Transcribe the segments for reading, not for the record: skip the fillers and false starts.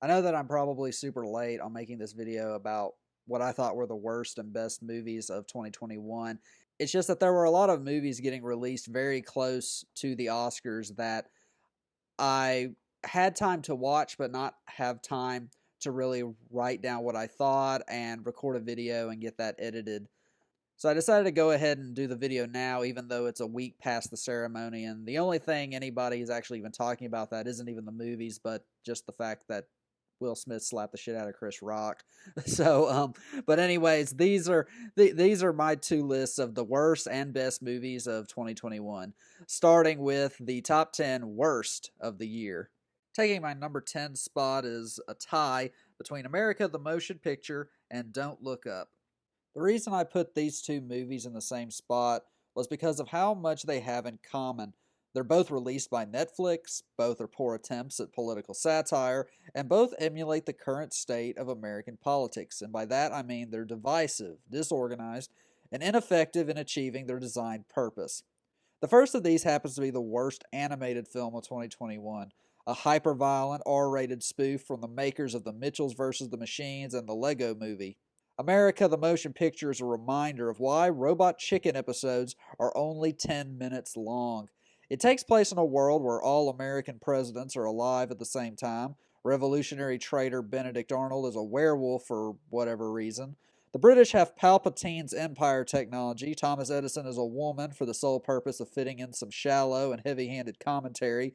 I know that I'm probably super late on making this video about what I thought were the worst and best movies of 2021. It's just that there were a lot of movies getting released very close to the Oscars that I had time to watch, but not have time to really write down what I thought and record a video and get that edited. So I decided to go ahead and do the video now, even though it's a week past the ceremony. And the only thing anybody is actually even talking about that isn't even the movies, but just the fact that Will Smith slapped the shit out of Chris Rock. But anyways, these are my two lists of the worst and best movies of 2021, starting with the top 10 worst of the year. Taking my number 10 spot is a tie between America the Motion Picture and Don't Look Up. The reason I put these two movies in the same spot was because of how much they have in common. They're both released by Netflix, both are poor attempts at political satire, and both emulate the current state of American politics. And by that I mean they're divisive, disorganized, and ineffective in achieving their designed purpose. The first of these happens to be the worst animated film of 2021, a hyper-violent R-rated spoof from the makers of The Mitchells vs. the Machines and the Lego Movie. America the Motion Picture is a reminder of why Robot Chicken episodes are only 10 minutes long. It takes place in a world where all American presidents are alive at the same time. Revolutionary traitor Benedict Arnold is a werewolf for whatever reason. The British have Palpatine's Empire technology. Thomas Edison is a woman for the sole purpose of fitting in some shallow and heavy-handed commentary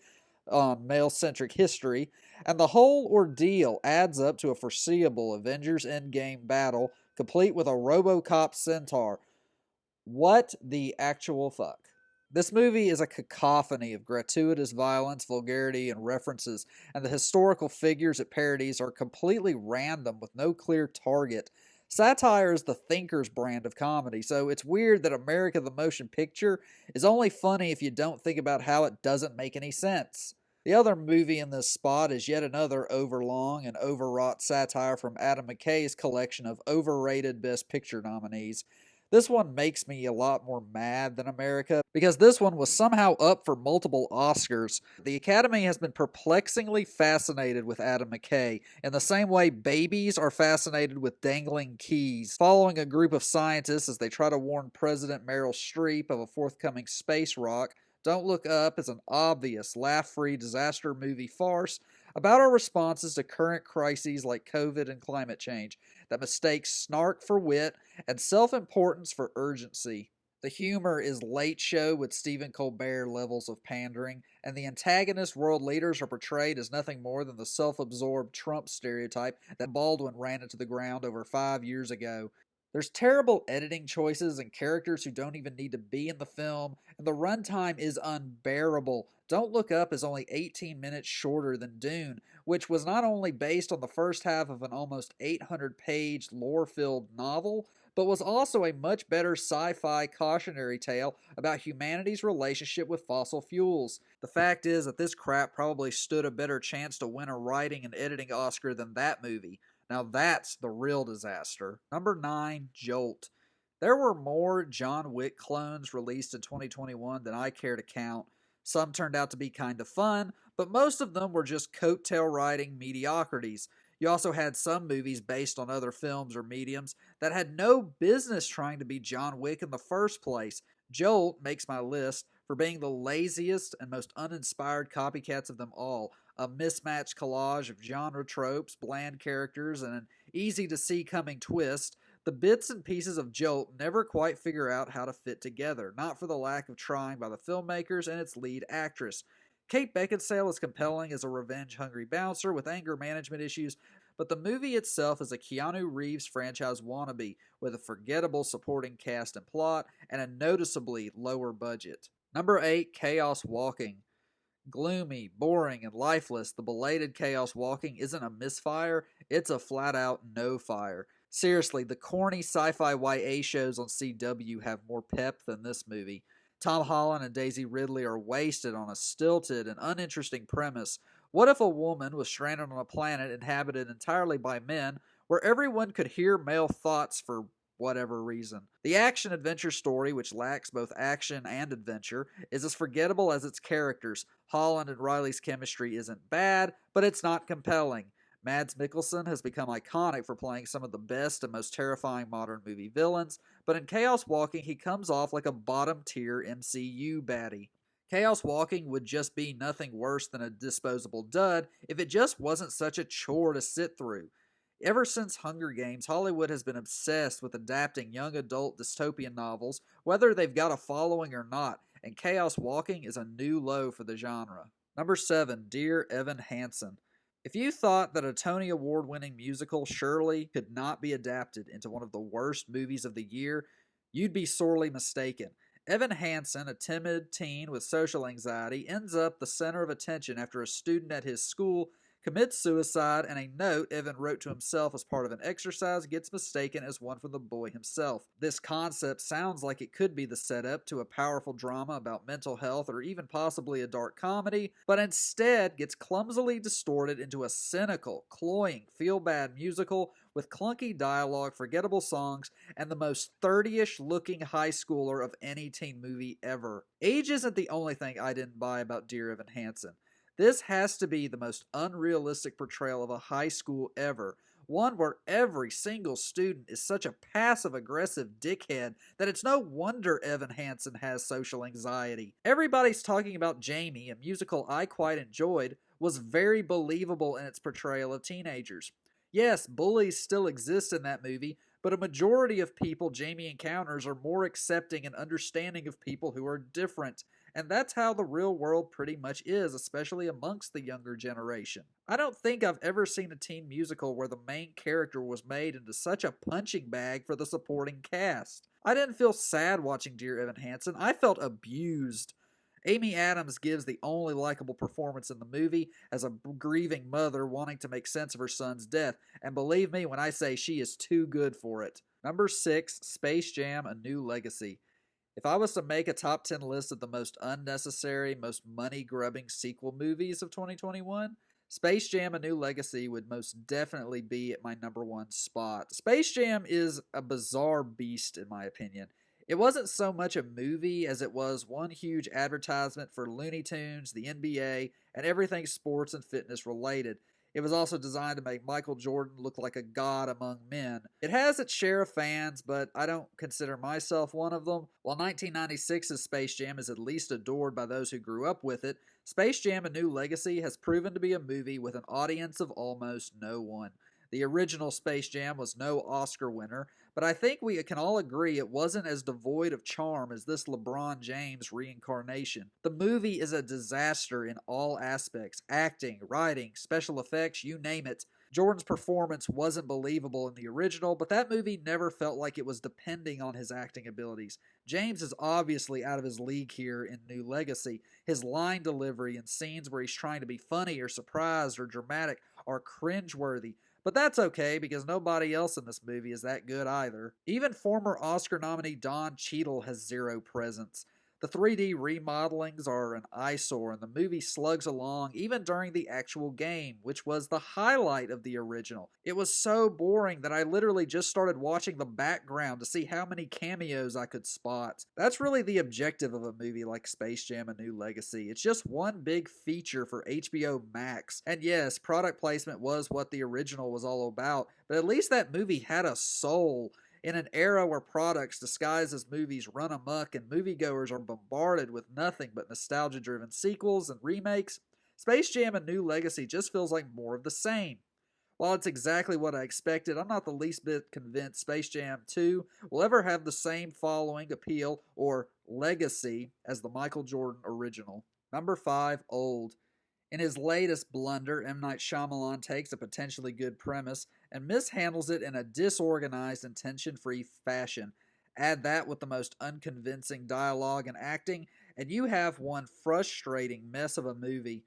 on male-centric history, and the whole ordeal adds up to a foreseeable Avengers Endgame battle, complete with a RoboCop centaur. What the actual fuck? This movie is a cacophony of gratuitous violence, vulgarity, and references, and the historical figures it parodies are completely random with no clear target. Satire is the thinker's brand of comedy, so it's weird that America the Motion Picture is only funny if you don't think about how it doesn't make any sense. The other movie in this spot is yet another overlong and overwrought satire from Adam McKay's collection of overrated Best Picture nominees. This one makes me a lot more mad than America because this one was somehow up for multiple Oscars. The Academy has been perplexingly fascinated with Adam McKay in the same way babies are fascinated with dangling keys, following a group of scientists as they try to warn President Meryl Streep of a forthcoming space rock. Don't Look Up is an obvious, laugh-free disaster movie farce about our responses to current crises like COVID and climate change that mistakes snark for wit and self-importance for urgency. The humor is Late Show with Stephen Colbert levels of pandering, and the antagonist world leaders are portrayed as nothing more than the self-absorbed Trump stereotype that Baldwin ran into the ground over 5 years ago. There's terrible editing choices and characters who don't even need to be in the film, and the runtime is unbearable. Don't Look Up is only 18 minutes shorter than Dune, which was not only based on the first half of an almost 800-page lore-filled novel, but was also a much better sci-fi cautionary tale about humanity's relationship with fossil fuels. The fact is that this crap probably stood a better chance to win a writing and editing Oscar than that movie. Now that's the real disaster. Number 9, Jolt. There were more John Wick clones released in 2021 than I care to count. Some turned out to be kind of fun, but most of them were just coattail riding mediocrities. You also had some movies based on other films or mediums that had no business trying to be John Wick in the first place. Jolt makes my list for being the laziest and most uninspired copycats of them all, a mismatched collage of genre tropes, bland characters, and an easy-to-see coming twist. The bits and pieces of Jolt never quite figure out how to fit together, not for the lack of trying by the filmmakers and its lead actress. Kate Beckinsale is compelling as a revenge-hungry bouncer with anger management issues, but the movie itself is a Keanu Reeves franchise wannabe with a forgettable supporting cast and plot and a noticeably lower budget. Number 8, Chaos Walking. Gloomy, boring, and lifeless, the belated Chaos Walking isn't a misfire, it's a flat-out no-fire. Seriously, the corny sci-fi YA shows on CW have more pep than this movie. Tom Holland and Daisy Ridley are wasted on a stilted and uninteresting premise. What if a woman was stranded on a planet inhabited entirely by men, where everyone could hear male thoughts for whatever reason? The action-adventure story, which lacks both action and adventure, is as forgettable as its characters. Holland and Riley's chemistry isn't bad, but it's not compelling. Mads Mikkelsen has become iconic for playing some of the best and most terrifying modern movie villains, but in Chaos Walking he comes off like a bottom-tier MCU baddie. Chaos Walking would just be nothing worse than a disposable dud if it just wasn't such a chore to sit through. Ever since Hunger Games, Hollywood has been obsessed with adapting young adult dystopian novels, whether they've got a following or not, and Chaos Walking is a new low for the genre. Number 7, Dear Evan Hansen. If you thought that a Tony Award winning musical Shirley could not be adapted into one of the worst movies of the year, you'd be sorely mistaken. Evan Hansen, a timid teen with social anxiety, ends up the center of attention after a student at his school commits suicide, and a note Evan wrote to himself as part of an exercise gets mistaken as one from the boy himself. This concept sounds like it could be the setup to a powerful drama about mental health or even possibly a dark comedy, but instead gets clumsily distorted into a cynical, cloying, feel-bad musical with clunky dialogue, forgettable songs, and the most 30-ish looking high schooler of any teen movie ever. Age isn't the only thing I didn't buy about Dear Evan Hansen. This has to be the most unrealistic portrayal of a high school ever, one where every single student is such a passive-aggressive dickhead that it's no wonder Evan Hansen has social anxiety. Everybody's talking about Jamie, a musical I quite enjoyed, was very believable in its portrayal of teenagers. Yes, bullies still exist in that movie, but a majority of people Jamie encounters are more accepting and understanding of people who are different. And that's how the real world pretty much is, especially amongst the younger generation. I don't think I've ever seen a teen musical where the main character was made into such a punching bag for the supporting cast. I didn't feel sad watching Dear Evan Hansen, I felt abused. Amy Adams gives the only likable performance in the movie as a grieving mother wanting to make sense of her son's death, and believe me when I say she is too good for it. Number 6, Space Jam: A New Legacy. If I was to make a top 10 list of the most unnecessary, most money-grubbing sequel movies of 2021, Space Jam: A New Legacy would most definitely be at my number 1 spot. Space Jam is a bizarre beast in my opinion. It wasn't so much a movie as it was one huge advertisement for Looney Tunes, the NBA, and everything sports and fitness related. It was also designed to make Michael Jordan look like a god among men. It has its share of fans, but I don't consider myself one of them. While 1996's Space Jam is at least adored by those who grew up with it, Space Jam: A New Legacy has proven to be a movie with an audience of almost no one. The original Space Jam was no Oscar winner, but I think we can all agree it wasn't as devoid of charm as this LeBron James reincarnation. The movie is a disaster in all aspects: acting, writing, special effects, you name it. Jordan's performance wasn't believable in the original, but that movie never felt like it was depending on his acting abilities. James is obviously out of his league here in New Legacy. His line delivery and scenes where he's trying to be funny or surprised or dramatic are cringeworthy. But that's okay, because nobody else in this movie is that good either. Even former Oscar nominee Don Cheadle has zero presence. The 3D remodelings are an eyesore, and the movie slugs along even during the actual game, which was the highlight of the original. It was so boring that I literally just started watching the background to see how many cameos I could spot. That's really the objective of a movie like Space Jam: A New Legacy. It's just one big feature for HBO Max. And yes, product placement was what the original was all about, but at least that movie had a soul. In an era where products disguised as movies run amok and moviegoers are bombarded with nothing but nostalgia-driven sequels and remakes, Space Jam: A New Legacy just feels like more of the same. While it's exactly what I expected, I'm not the least bit convinced Space Jam 2 will ever have the same following, appeal, or legacy as the Michael Jordan original. Number 5, Old. In his latest blunder, M. Night Shyamalan takes a potentially good premise and mishandles it in a disorganized and tension-free fashion. Add that with the most unconvincing dialogue and acting, and you have one frustrating mess of a movie.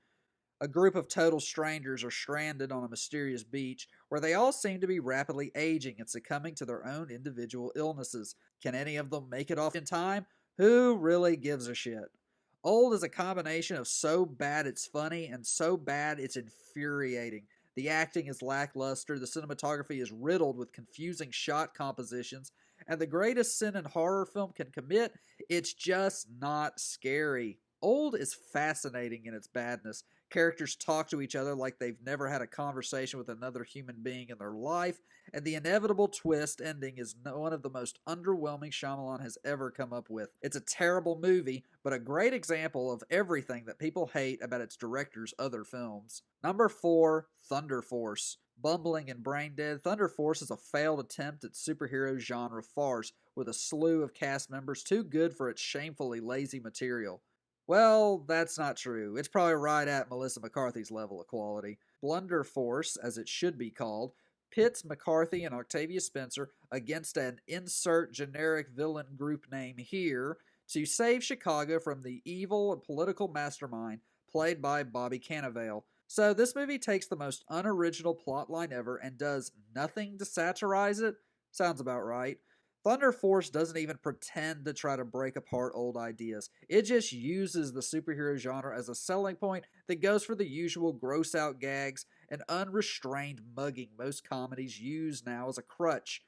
A group of total strangers are stranded on a mysterious beach where they all seem to be rapidly aging and succumbing to their own individual illnesses. Can any of them make it off in time? Who really gives a shit? Old is a combination of so bad it's funny and so bad it's infuriating. The acting is lackluster, the cinematography is riddled with confusing shot compositions, and the greatest sin a horror film can commit, it's just not scary. Old is fascinating in its badness, Characters talk to each other like they've never had a conversation with another human being in their life, and the inevitable twist ending is one of the most underwhelming Shyamalan has ever come up with. It's a terrible movie, but a great example of everything that people hate about its director's other films. Number 4, Thunder Force. Bumbling and brain dead, Thunder Force is a failed attempt at superhero genre farce with a slew of cast members too good for its shamefully lazy material. Well, that's not true. It's probably right at Melissa McCarthy's level of quality. Blunder Force, as it should be called, pits McCarthy and Octavia Spencer against an insert generic villain group name here to save Chicago from the evil and political mastermind played by Bobby Cannavale. So this movie takes the most unoriginal plotline ever and does nothing to satirize it? Sounds about right. Thunder Force doesn't even pretend to try to break apart old ideas. It just uses the superhero genre as a selling point that goes for the usual gross out gags and unrestrained mugging most comedies use now as a crutch.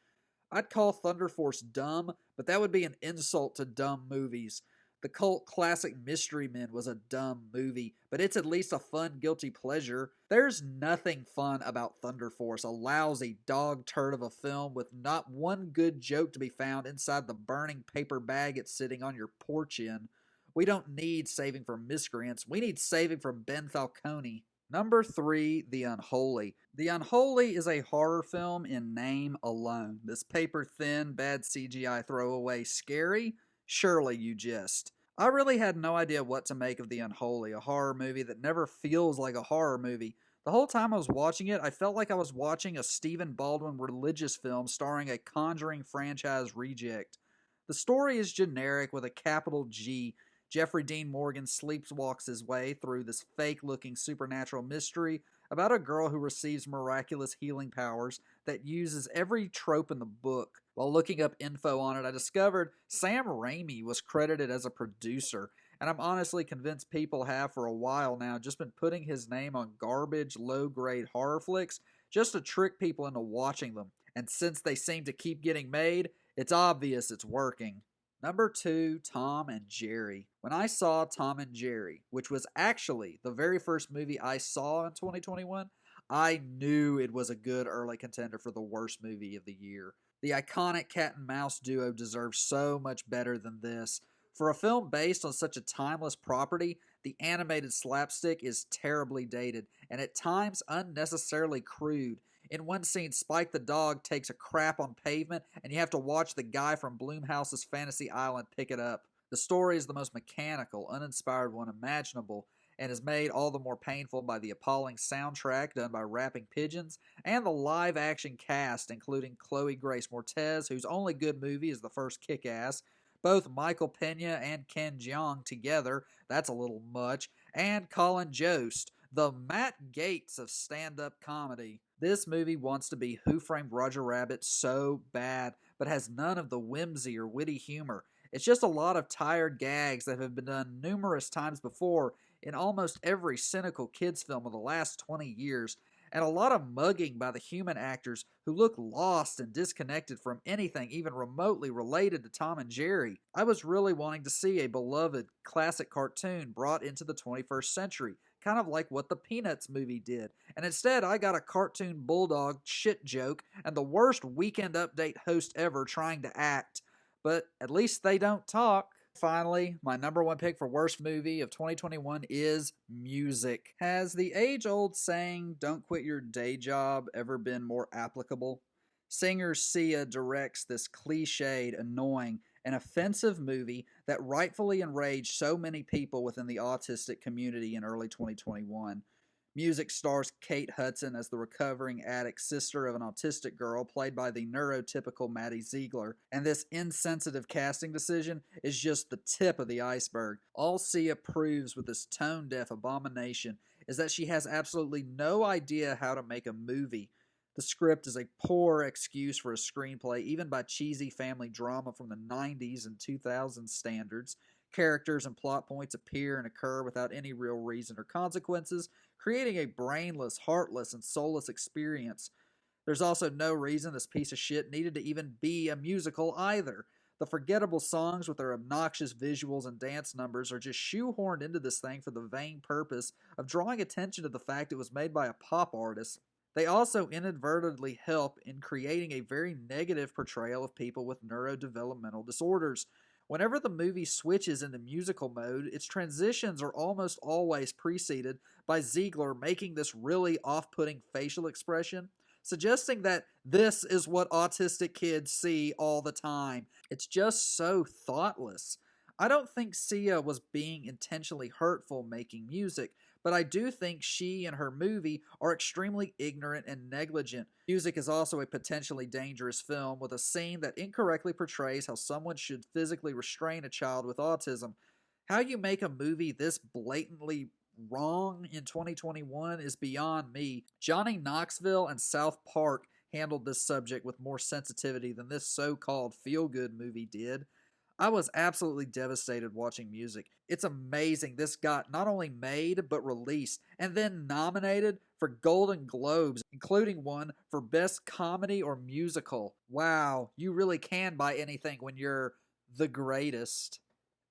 I'd call Thunder Force dumb, but that would be an insult to dumb movies. The cult classic Mystery Men was a dumb movie, but it's at least a fun guilty pleasure. There's nothing fun about Thunder Force, a lousy dog turd of a film with not one good joke to be found inside the burning paper bag it's sitting on your porch in. We don't need saving from miscreants, we need saving from Ben Falcone. Number 3, The Unholy. The Unholy is a horror film in name alone. This paper-thin, bad CGI throwaway scary? Surely you just. I really had no idea what to make of The Unholy, a horror movie that never feels like a horror movie. The whole time I was watching it, I felt like I was watching a Stephen Baldwin religious film starring a Conjuring franchise reject. The story is generic with a capital G. Jeffrey Dean Morgan sleepwalks his way through this fake-looking supernatural mystery about a girl who receives miraculous healing powers that uses every trope in the book. While looking up info on it, I discovered Sam Raimi was credited as a producer, and I'm honestly convinced people have for a while now just been putting his name on garbage, low-grade horror flicks just to trick people into watching them. And since they seem to keep getting made, it's obvious it's working. Number 2, Tom and Jerry. When I saw Tom and Jerry, which was actually the very first movie I saw in 2021, I knew it was a good early contender for the worst movie of the year. The iconic cat and mouse duo deserves so much better than this. For a film based on such a timeless property, the animated slapstick is terribly dated and at times unnecessarily crude. In one scene, Spike the dog takes a crap on pavement, and you have to watch the guy from Blumhouse's Fantasy Island pick it up. The story is the most mechanical, uninspired one imaginable, and is made all the more painful by the appalling soundtrack done by rapping pigeons, and the live-action cast, including Chloe Grace Moretz, whose only good movie is the first Kick-Ass, both Michael Pena and Ken Jeong together, that's a little much, and Colin Jost, the Matt Gaetz of stand-up comedy. This movie wants to be Who Framed Roger Rabbit so bad, but has none of the whimsy or witty humor. It's just a lot of tired gags that have been done numerous times before in almost every cynical kids film of the last 20 years, and a lot of mugging by the human actors who look lost and disconnected from anything even remotely related to Tom and Jerry. I was really wanting to see a beloved classic cartoon brought into the 21st century, kind of like what the Peanuts movie did, and instead I got a cartoon bulldog shit joke and the worst Weekend Update host ever trying to act. But at least they don't talk. Finally, my number 1 pick for worst movie of 2021 is Music. Has the age-old saying, "Don't quit your day job," ever been more applicable? Singer Sia directs this cliched, annoying, and offensive movie that rightfully enraged so many people within the autistic community in early 2021. Music stars Kate Hudson as the recovering addict sister of an autistic girl played by the neurotypical Maddie Ziegler, and this insensitive casting decision is just the tip of the iceberg. All Sia proves with this tone-deaf abomination is that she has absolutely no idea how to make a movie. The script is a poor excuse for a screenplay, even by cheesy family drama from the 90s and 2000s standards. Characters and plot points appear and occur without any real reason or consequences, creating a brainless, heartless, and soulless experience. There's also no reason this piece of shit needed to even be a musical either. The forgettable songs with their obnoxious visuals and dance numbers are just shoehorned into this thing for the vain purpose of drawing attention to the fact it was made by a pop artist. They also inadvertently help in creating a very negative portrayal of people with neurodevelopmental disorders. Whenever the movie switches into musical mode, its transitions are almost always preceded by Ziegler making this really off putting facial expression, suggesting that this is what autistic kids see all the time. It's just so thoughtless. I don't think Sia was being intentionally hurtful making music, but I do think she and her movie are extremely ignorant and negligent. Music is also a potentially dangerous film with a scene that incorrectly portrays how someone should physically restrain a child with autism. How you make a movie this blatantly wrong in 2021 is beyond me. Johnny Knoxville and South Park handled this subject with more sensitivity than this so-called feel-good movie did. I was absolutely devastated watching music. It's amazing this got not only made, but released, and then nominated for Golden Globes, including one for Best Comedy or Musical. Wow, you really can buy anything when you're the greatest.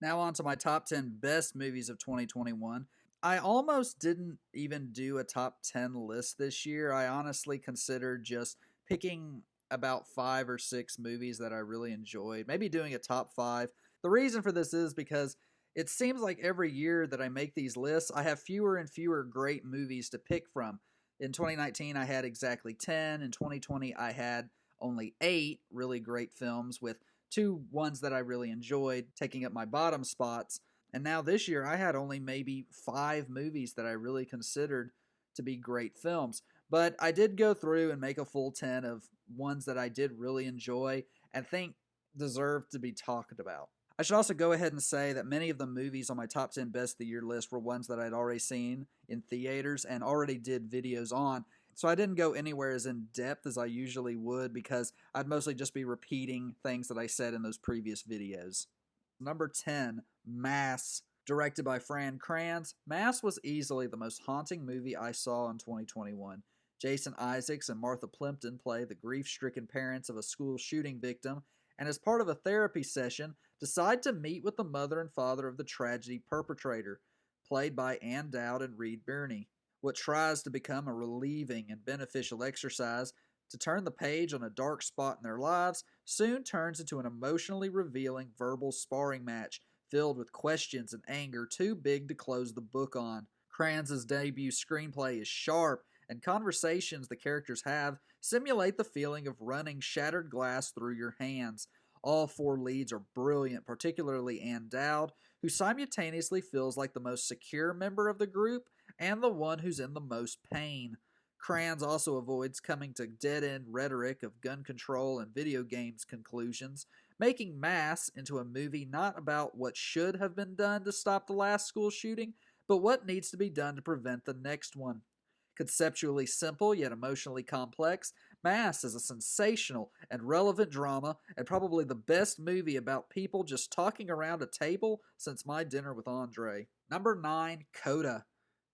Now on to my top 10 best movies of 2021. I almost didn't even do a top 10 list this year. I honestly considered just picking about 5 or 6 movies that I really enjoyed, maybe doing a top 5. The reason for this is because it seems like every year that I make these lists, I have fewer and fewer great movies to pick from. In 2019, I had exactly 10. In 2020, I had only 8 really great films, with 2 ones that I really enjoyed taking up my bottom spots. And now this year, I had only maybe 5 movies that I really considered to be great films. But I did go through and make a full 10 of ones that I did really enjoy and think deserve to be talked about. I should also go ahead and say that many of the movies on my top 10 best of the year list were ones that I'd already seen in theaters and already did videos on. So I didn't go anywhere as in depth as I usually would because I'd mostly just be repeating things that I said in those previous videos. Number 10, Mass. Directed by Fran Kranz, Mass was easily the most haunting movie I saw in 2021. Jason Isaacs and Martha Plimpton play the grief-stricken parents of a school shooting victim, and as part of a therapy session, decide to meet with the mother and father of the tragedy perpetrator, played by Ann Dowd and Reed Birney. What tries to become a relieving and beneficial exercise to turn the page on a dark spot in their lives soon turns into an emotionally revealing verbal sparring match filled with questions and anger too big to close the book on. Kranz's debut screenplay is sharp, and conversations the characters have simulate the feeling of running shattered glass through your hands. All 4 leads are brilliant, particularly Ann Dowd, who simultaneously feels like the most secure member of the group and the one who's in the most pain. Kranz also avoids coming to dead-end rhetoric of gun control and video games conclusions, making Mass into a movie not about what should have been done to stop the last school shooting, but what needs to be done to prevent the next one. Conceptually simple yet emotionally complex, Mass is a sensational and relevant drama and probably the best movie about people just talking around a table since My Dinner with Andre. Number 9, Coda.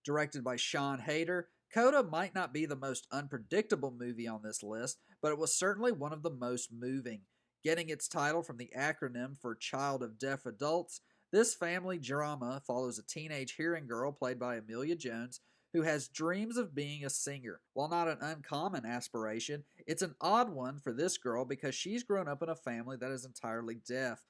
Directed by Sean Hayter, Coda might not be the most unpredictable movie on this list, but it was certainly one of the most moving. Getting its title from the acronym for Child of Deaf Adults, this family drama follows a teenage hearing girl played by Amelia Jones who has dreams of being a singer. While not an uncommon aspiration, it's an odd one for this girl because she's grown up in a family that is entirely deaf.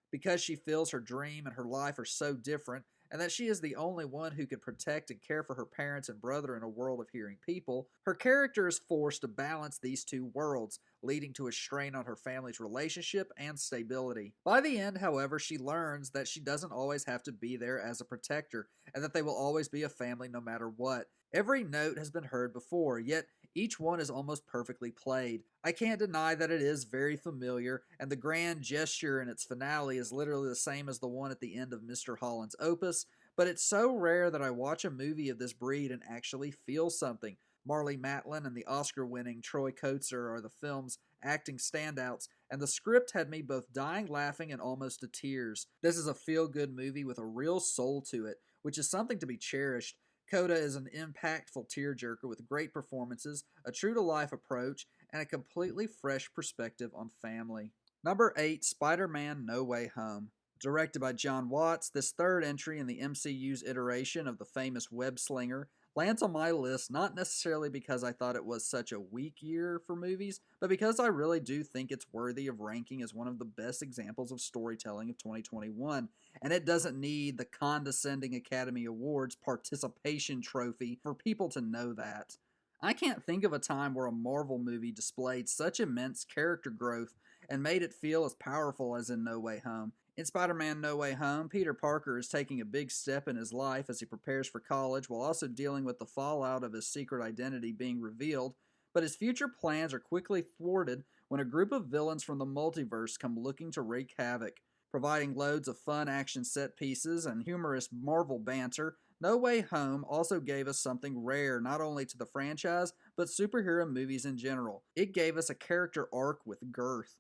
Because she feels her dream and her life are so different, and that she is the only one who can protect and care for her parents and brother in a world of hearing people, her character is forced to balance these 2 worlds, leading to a strain on her family's relationship and stability. By the end, however, she learns that she doesn't always have to be there as a protector, and that they will always be a family no matter what. Every note has been heard before, yet each one is almost perfectly played. I can't deny that it is very familiar, and the grand gesture in its finale is literally the same as the one at the end of Mr. Holland's opus, but it's so rare that I watch a movie of this breed and actually feel something. Marlee Matlin and the Oscar-winning Troy Kotsur are the film's acting standouts, and the script had me both dying laughing and almost to tears. This is a feel-good movie with a real soul to it, which is something to be cherished. Coda is an impactful tearjerker with great performances, a true-to-life approach, and a completely fresh perspective on family. Number 8, Spider-Man No Way Home. Directed by John Watts, this third entry in the MCU's iteration of the famous web slinger lands on my list not necessarily because I thought it was such a weak year for movies, but because I really do think it's worthy of ranking as one of the best examples of storytelling of 2021, and it doesn't need the condescending Academy Awards participation trophy for people to know that. I can't think of a time where a Marvel movie displayed such immense character growth and made it feel as powerful as in No Way Home. In Spider Man No Way Home, Peter Parker is taking a big step in his life as he prepares for college while also dealing with the fallout of his secret identity being revealed, but his future plans are quickly thwarted when a group of villains from the multiverse come looking to wreak havoc. Providing loads of fun action set pieces and humorous Marvel banter, No Way Home also gave us something rare not only to the franchise, but superhero movies in general. It gave us a character arc with girth.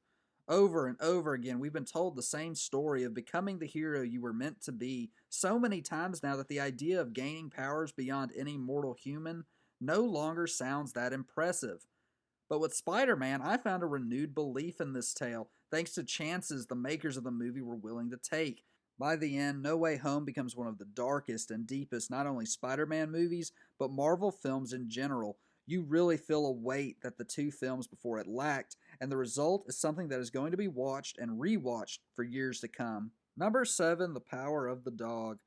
Over and over again, we've been told the same story of becoming the hero you were meant to be so many times now that the idea of gaining powers beyond any mortal human no longer sounds that impressive. But with Spider Man, I found a renewed belief in this tale, thanks to chances the makers of the movie were willing to take. By the end, No Way Home becomes one of the darkest and deepest not only Spider Man movies, but Marvel films in general. You really feel a weight that the two films before it lacked, and the result is something that is going to be watched and rewatched for years to come. Number 7, The Power of the Dog.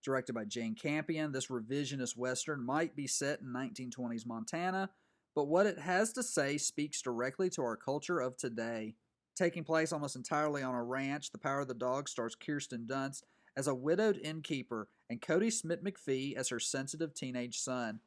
Directed by Jane Campion, this revisionist western might be set in 1920s Montana, but what it has to say speaks directly to our culture of today. Taking place almost entirely on a ranch, The Power of the Dog stars Kirsten Dunst as a widowed innkeeper and Cody Smith-McPhee as her sensitive teenage son.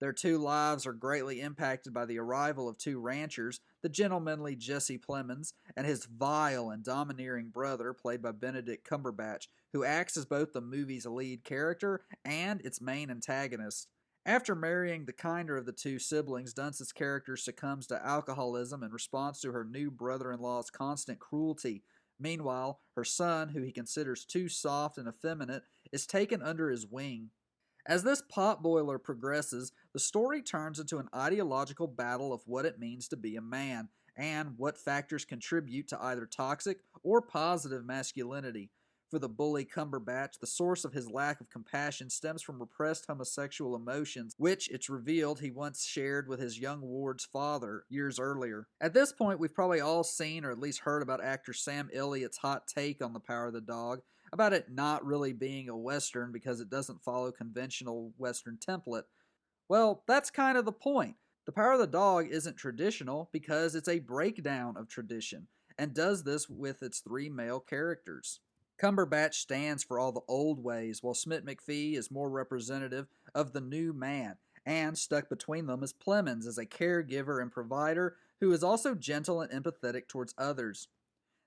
Their two lives are greatly impacted by the arrival of two ranchers, the gentlemanly Jesse Plemons and his vile and domineering brother, played by Benedict Cumberbatch, who acts as both the movie's lead character and its main antagonist. After marrying the kinder of the two siblings, Dunst's character succumbs to alcoholism in response to her new brother-in-law's constant cruelty. Meanwhile, her son, who he considers too soft and effeminate, is taken under his wing. As this potboiler progresses, the story turns into an ideological battle of what it means to be a man, and what factors contribute to either toxic or positive masculinity. For the bully Cumberbatch, the source of his lack of compassion stems from repressed homosexual emotions, which, it's revealed, he once shared with his young ward's father years earlier. At this point, we've probably all seen or at least heard about actor Sam Elliott's hot take on The Power of the Dog, about it not really being a Western because it doesn't follow conventional Western template. Well, that's kind of the point. The Power of the Dog isn't traditional because it's a breakdown of tradition, and does this with its three male characters. Cumberbatch stands for all the old ways, while Smith-McPhee is more representative of the new man, and stuck between them is Plemons as a caregiver and provider who is also gentle and empathetic towards others.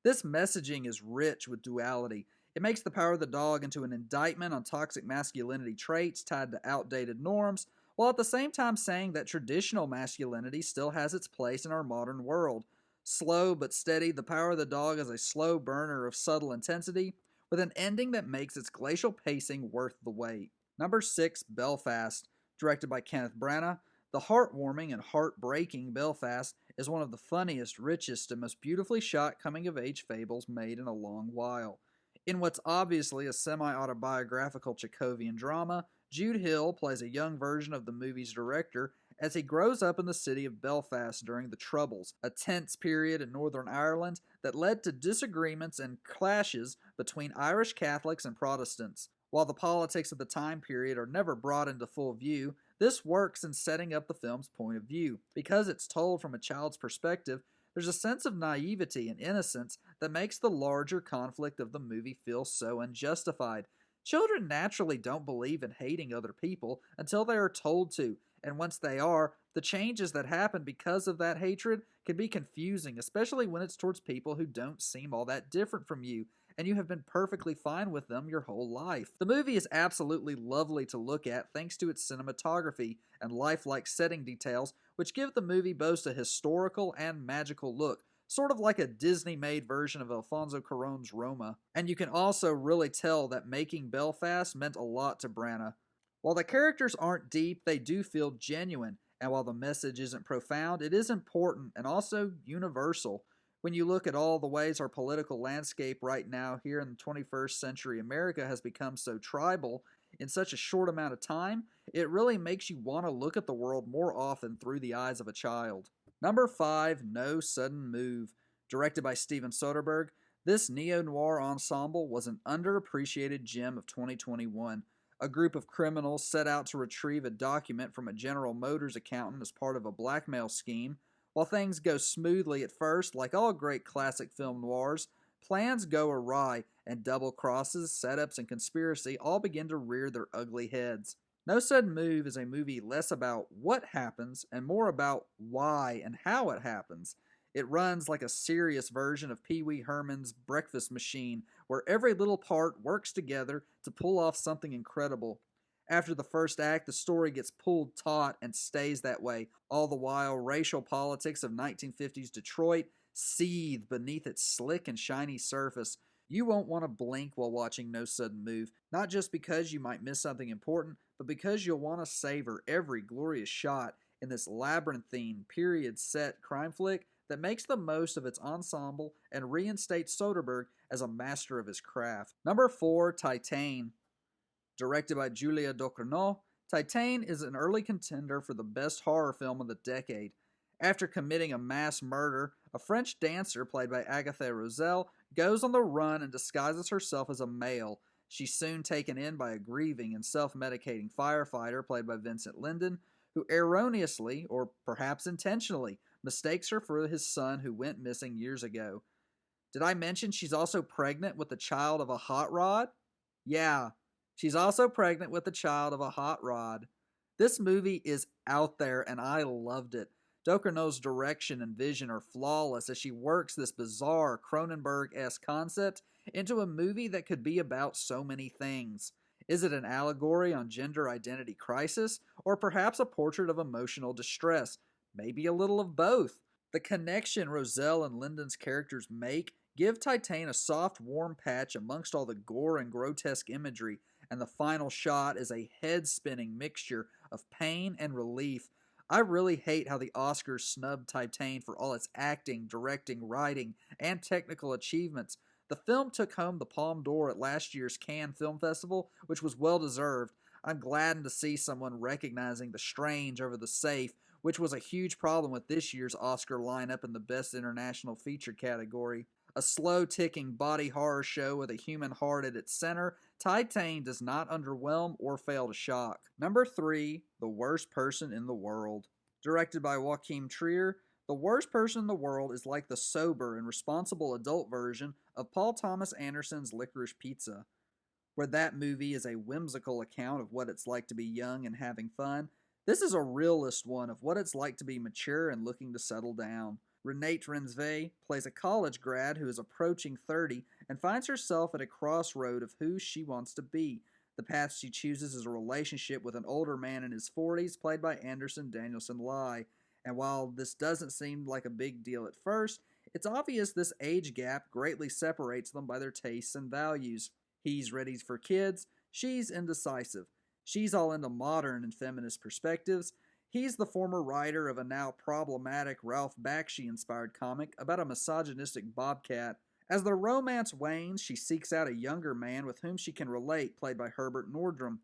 This messaging is rich with duality. It makes The Power of the Dog into an indictment on toxic masculinity traits tied to outdated norms, while at the same time saying that traditional masculinity still has its place in our modern world. Slow but steady, The Power of the Dog is a slow burner of subtle intensity, with an ending that makes its glacial pacing worth the wait. Number 6, Belfast. Directed by Kenneth Branagh, the heartwarming and heartbreaking Belfast is one of the funniest, richest, and most beautifully shot coming-of-age fables made in a long while. In what's obviously a semi-autobiographical Chekhovian drama, Jude Hill plays a young version of the movie's director as he grows up in the city of Belfast during the Troubles, a tense period in Northern Ireland that led to disagreements and clashes between Irish Catholics and Protestants. While the politics of the time period are never brought into full view, this works in setting up the film's point of view. Because it's told from a child's perspective, there's a sense of naivety and innocence that makes the larger conflict of the movie feel so unjustified. Children naturally don't believe in hating other people until they are told to, and once they are, the changes that happen because of that hatred can be confusing, especially when it's towards people who don't seem all that different from you, and you have been perfectly fine with them your whole life. The movie is absolutely lovely to look at thanks to its cinematography and lifelike setting details, which give the movie both a historical and magical look, sort of like a Disney-made version of Alfonso Cuarón's Roma. And you can also really tell that making Belfast meant a lot to Branagh. While the characters aren't deep, they do feel genuine, and while the message isn't profound, it is important and also universal. When you look at all the ways our political landscape right now here in the 21st century America has become so tribal in such a short amount of time, it really makes you want to look at the world more often through the eyes of a child. Number 5, No Sudden Move. Directed by Steven Soderbergh, this neo-noir ensemble was an underappreciated gem of 2021. A group of criminals set out to retrieve a document from a General Motors accountant as part of a blackmail scheme. While things go smoothly at first, like all great classic film noirs, plans go awry, and double crosses, setups, and conspiracy all begin to rear their ugly heads. No Sudden Move is a movie less about what happens and more about why and how it happens. It runs like a serious version of Pee Wee Herman's Breakfast Machine, where every little part works together to pull off something incredible. After the first act, the story gets pulled taut and stays that way, all the while racial politics of 1950s Detroit seethe beneath its slick and shiny surface. You won't want to blink while watching No Sudden Move, not just because you might miss something important, but because you'll want to savor every glorious shot in this labyrinthine, period-set crime flick that makes the most of its ensemble and reinstates Soderbergh as a master of his craft. Number 4, Titane. Directed by Julia Ducournau, Titane is an early contender for the best horror film of the decade. After committing a mass murder, a French dancer played by Agatha Rosel goes on the run and disguises herself as a male. She's soon taken in by a grieving and self-medicating firefighter played by Vincent Lindon, who erroneously, or perhaps intentionally, mistakes her for his son who went missing years ago. Did I mention she's also pregnant with the child of a hot rod? Yeah, she's also pregnant with the child of a hot rod. This movie is out there and I loved it. Ducournau's direction and vision are flawless as she works this bizarre Cronenberg-esque concept into a movie that could be about so many things. Is it an allegory on gender identity crisis, or perhaps a portrait of emotional distress? Maybe a little of both. The connection Roselle and Lyndon's characters make give Titane a soft, warm patch amongst all the gore and grotesque imagery, and the final shot is a head-spinning mixture of pain and relief. I really hate how the Oscars snubbed Titane for all its acting, directing, writing, and technical achievements. The film took home the Palme d'Or at last year's Cannes Film Festival, which was well-deserved. I'm gladdened to see someone recognizing the strange over the safe, which was a huge problem with this year's Oscar lineup in the Best International Feature category. A slow-ticking body horror show with a human heart at its center, Titane does not underwhelm or fail to shock. Number 3, The Worst Person in the World. Directed by Joachim Trier, The Worst Person in the World is like the sober and responsible adult version of Paul Thomas Anderson's Licorice Pizza. Where that movie is a whimsical account of what it's like to be young and having fun, this is a realist one of what it's like to be mature and looking to settle down. Renate Rensve plays a college grad who is approaching 30 and finds herself at a crossroad of who she wants to be. The path she chooses is a relationship with an older man in his 40s, played by Anderson Danielson Lai. And while this doesn't seem like a big deal at first, it's obvious this age gap greatly separates them by their tastes and values. He's ready for kids, she's indecisive. She's all into modern and feminist perspectives. He's the former writer of a now problematic Ralph Bakshi-inspired comic about a misogynistic bobcat. As their romance wanes, she seeks out a younger man with whom she can relate, played by Herbert Nordrum.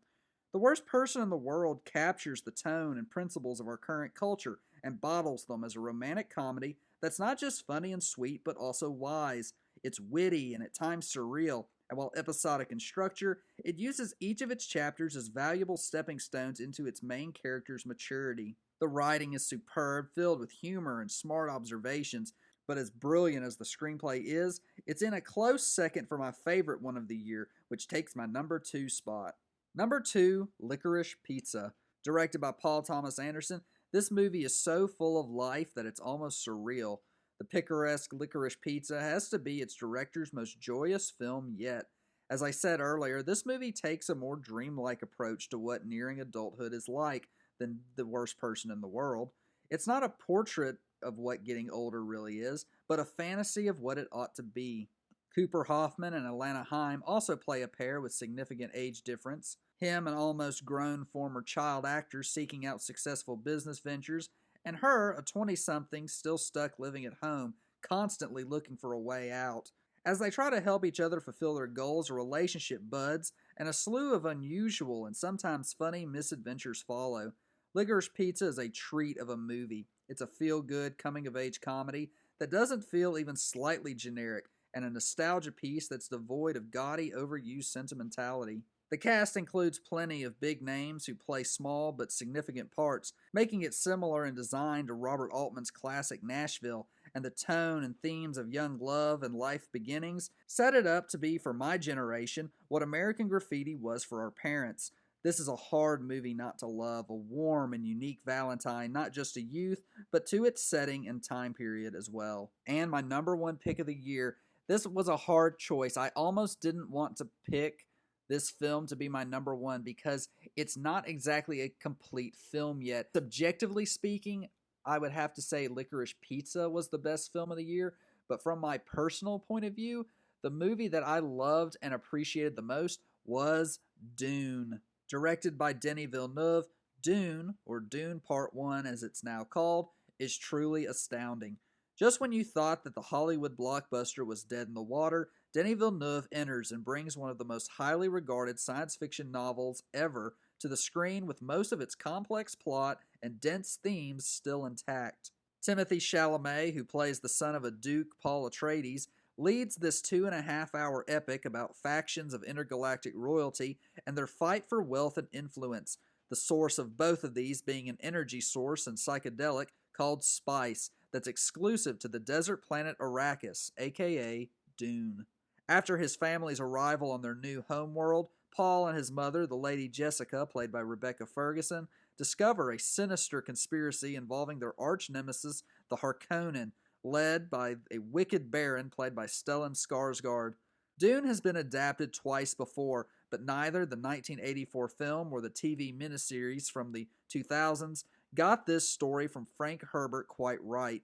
The Worst Person in the World captures the tone and principles of our current culture and bottles them as a romantic comedy that's not just funny and sweet, but also wise. It's witty and at times surreal, and while episodic in structure, it uses each of its chapters as valuable stepping stones into its main character's maturity. The writing is superb, filled with humor and smart observations, but as brilliant as the screenplay is, it's in a close second for my favorite one of the year, which takes my number 2 spot. Number 2, Licorice Pizza. Directed by Paul Thomas Anderson, this movie is so full of life that it's almost surreal. The picaresque Licorice Pizza has to be its director's most joyous film yet. As I said earlier, this movie takes a more dreamlike approach to what nearing adulthood is like than The Worst Person in the World. It's not a portrait of what getting older really is, but a fantasy of what it ought to be. Cooper Hoffman and Alana Haim also play a pair with significant age difference. Him, an almost grown former child actor seeking out successful business ventures, and her, a 20-something still stuck living at home, constantly looking for a way out. As they try to help each other fulfill their goals, a relationship buds, and a slew of unusual and sometimes funny misadventures follow. Licorice Pizza is a treat of a movie. It's a feel-good, coming-of-age comedy that doesn't feel even slightly generic, and a nostalgia piece that's devoid of gaudy, overused sentimentality. The cast includes plenty of big names who play small but significant parts, making it similar in design to Robert Altman's classic Nashville, and the tone and themes of young love and life beginnings set it up to be, for my generation, what American Graffiti was for our parents. This is a hard movie not to love, a warm and unique Valentine, not just to youth, but to its setting and time period as well. And my number one pick of the year, this was a hard choice. I almost didn't want to pick this film to be my number one because it's not exactly a complete film yet. Subjectively speaking, I would have to say Licorice Pizza was the best film of the year, but from my personal point of view, the movie that I loved and appreciated the most was Dune. Directed by Denis Villeneuve, Dune, or Dune Part 1 as it's now called, is truly astounding. Just when you thought that the Hollywood blockbuster was dead in the water, Denis Villeneuve enters and brings one of the most highly regarded science fiction novels ever to the screen with most of its complex plot and dense themes still intact. Timothée Chalamet, who plays the son of a Duke, Paul Atreides, leads this 2.5-hour epic about factions of intergalactic royalty and their fight for wealth and influence, the source of both of these being an energy source and psychedelic called spice that's exclusive to the desert planet Arrakis, aka Dune. After his family's arrival on their new homeworld, Paul and his mother, the Lady Jessica, played by Rebecca Ferguson, discover a sinister conspiracy involving their arch-nemesis, the Harkonnen, led by a wicked baron played by Stellan Skarsgård. Dune has been adapted twice before, but neither the 1984 film or the TV miniseries from the 2000s got this story from Frank Herbert quite right.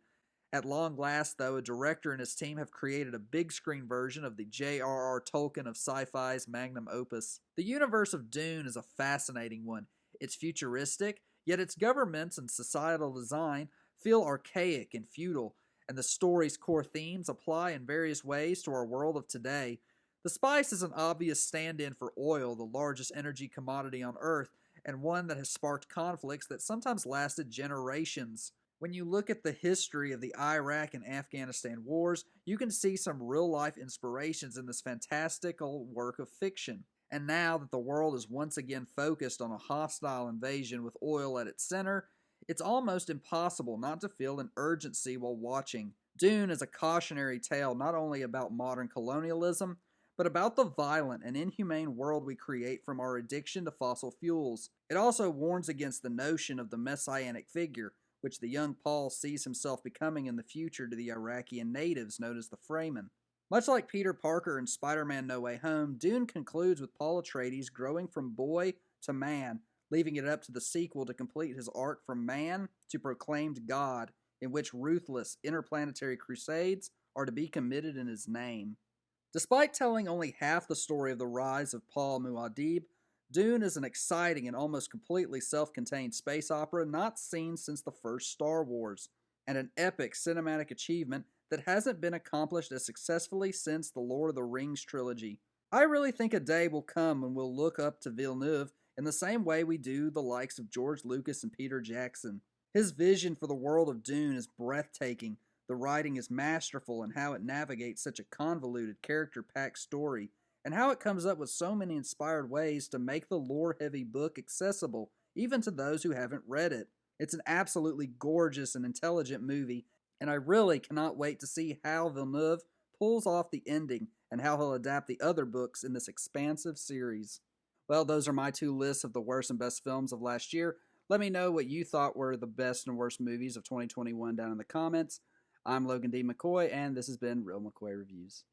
At long last, though, a director and his team have created a big screen version of the J.R.R. Tolkien of sci-fi's magnum opus. The universe of Dune is a fascinating one. It's futuristic, yet its governments and societal design feel archaic and feudal, and the story's core themes apply in various ways to our world of today. The spice is an obvious stand-in for oil, the largest energy commodity on Earth, and one that has sparked conflicts that sometimes lasted generations. When you look at the history of the Iraq and Afghanistan wars, you can see some real-life inspirations in this fantastical work of fiction. And now that the world is once again focused on a hostile invasion with oil at its center, it's almost impossible not to feel an urgency while watching. Dune is a cautionary tale not only about modern colonialism, but about the violent and inhumane world we create from our addiction to fossil fuels. It also warns against the notion of the messianic figure, which the young Paul sees himself becoming in the future to the Iraqi natives known as the Fremen. Much like Peter Parker in Spider-Man No Way Home, Dune concludes with Paul Atreides growing from boy to man, leaving it up to the sequel to complete his arc from man to proclaimed God, in which ruthless interplanetary crusades are to be committed in his name. Despite telling only half the story of the rise of Paul Muad'Dib, Dune is an exciting and almost completely self-contained space opera not seen since the first Star Wars, and an epic cinematic achievement that hasn't been accomplished as successfully since the Lord of the Rings trilogy. I really think a day will come when we'll look up to Villeneuve in the same way we do the likes of George Lucas and Peter Jackson. His vision for the world of Dune is breathtaking. The writing is masterful in how it navigates such a convoluted, character-packed story, and how it comes up with so many inspired ways to make the lore-heavy book accessible, even to those who haven't read it. It's an absolutely gorgeous and intelligent movie, and I really cannot wait to see how Villeneuve pulls off the ending and how he'll adapt the other books in this expansive series. Well, those are my two lists of the worst and best films of last year. Let me know what you thought were the best and worst movies of 2021 down in the comments. I'm Logan D. McCoy, and this has been Real McCoy Reviews.